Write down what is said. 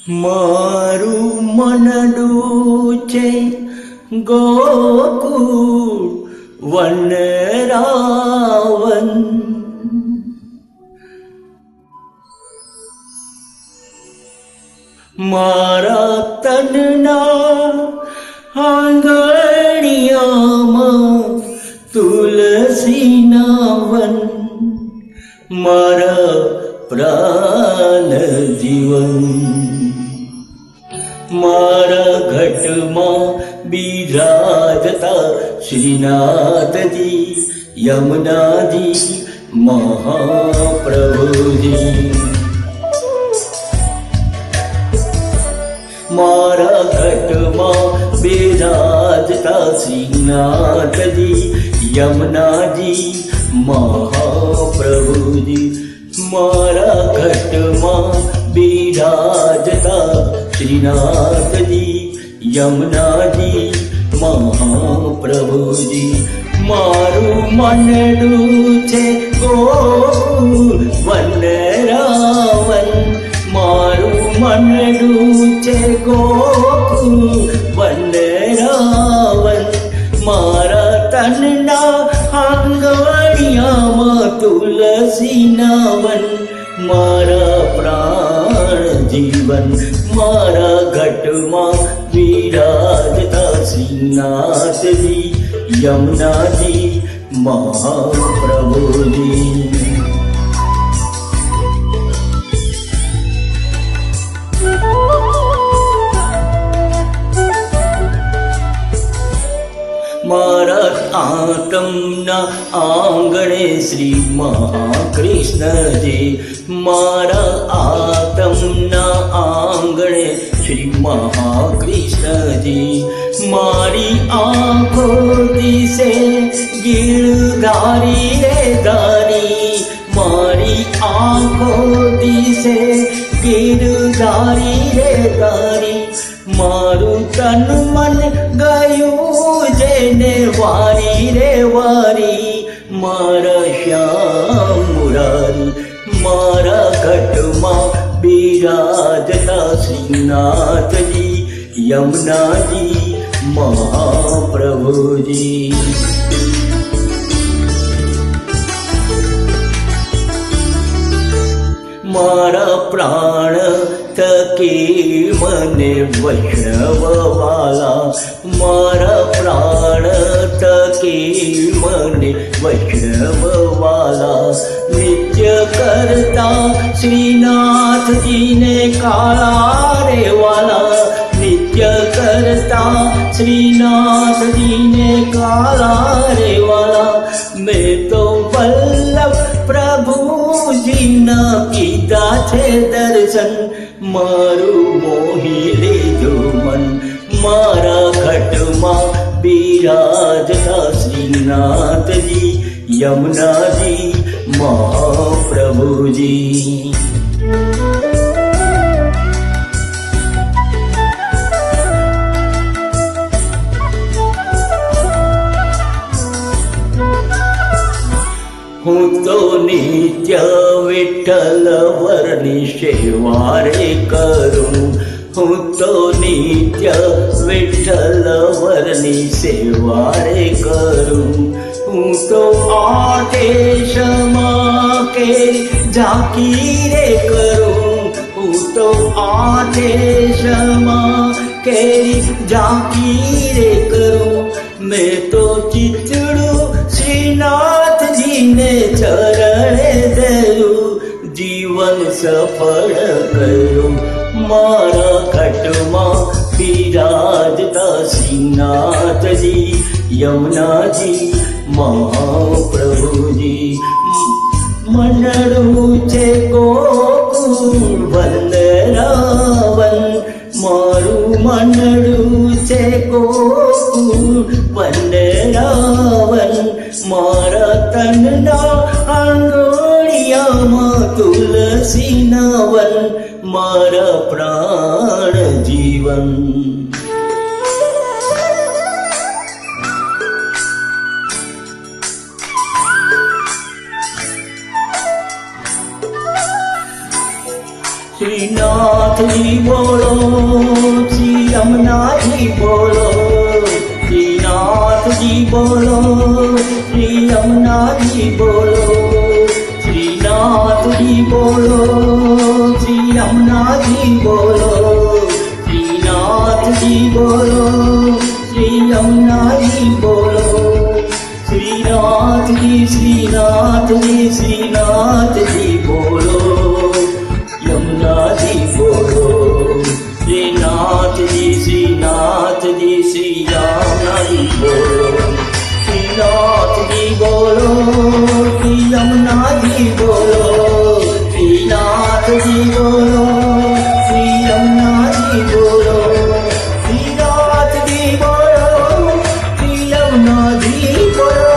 મારું મનડું છે ગોકુળ વનરાવન, મારા તનના આંગણિયામાં તુલસીના વન, મારા પ્રાણ જીવન, મારા ઘટમાં બિરાજતા શ્રીનાથજી યમુનાજી મહાપ્રભુજી, મારા ઘટમાં બિરાજતા શ્રીનાથજી યમુનાજી મહાપ્રભુજી, મારા ઘટમાં બિરાજતા શ્રીનાથજી યમુનાજી મહાપ્રભુજી, મારું મનડું છે ગોકુળ વનરાવન, મારું મનડું છે ગોકુળ વનરાવન, મારા તનના આંગણિયામાં તુલસીના વન, મારા પ્રાણ જીવન, મારા ઘટમાં વિરાજતા શ્રીનાથજી યમુનાજી મહાપ્રભુજી, મારા આતમના આંગણે શ્રી મહાકૃષ્ણજી, મારા આતમના આંગણે શ્રી મહાકૃષ્ણજી, મારી આંખો દિશે ગીરધારી રે ધારી, મારી આંખો દિશે ગીરધારી રે ધારી, મારું તન મન ગયું જેને વારી રે વારી, મારા શ્યામ મુરારી, મારા ઘટમાં બિરાજતા શ્રીનાથજી યમુનાજી મહાપ્રભુજી, મારા પ્રાણ તકે મને વૈષ્ણવવાલા, મારા પ્રાણ તકે મને વૈષ્ણવવાલા, નિત્ય કરતા શ્રીનાથજીને કાળા રે વાલા, નિત્ય કરતા શ્રીનાથજીને કાળા રે વાલા, મેં તો વલ્લભ પ્રભુજીના કીધા છે દર્શન, મારું મોહી લેજો મન, મારા ઘટમાં બિરાજતા શ્રીનાથજી યમુનાજી મહાપ્રભુજી, હું તો નિત્ય વિઠ્ઠલ વરની સેવા રે કરું, હું તો નિત્ય વિઠ્ઠલ વરની સેવા રે કરું, હું તો આદેશમાં કે ઝાંકી રે કરું, હું તો આદેશમાં કે ઝાંકી રે કરું, મેં તો ચિતડું શ્રીનાથજીને ચરણે દયું, જીવન સફળ કર્યું, મારા ઘટમાં બિરાજતા શ્રીનાથજી યમુનાજી મહાપ્રભુજી, મનડું છે ગોકુળ વનરાવન, મારું મનડું છે ગોકુળ વનરાવન, મારા તનના આંગણિયામાં તુલસીના વન, મારા પ્રાણ જીવન. શ્રીનાથજી બોલો जी बोलो, श्री यमुना जी बोलो, श्रीनाथ जी श्रीनाथ जी श्रीनाथ जी बोलो, यमुना जी बोलो, श्रीनाथ जी श्रीनाथ जी श्री यमुना जी बोलो, श्रीनाथ जी बोलो, श्री यमुना जी बोलो, श्रीनाथ जी बोलो, श्री यमुना जी बोलो, श्रीनाथ जी बोलो, श्री यमुना जी बोलो।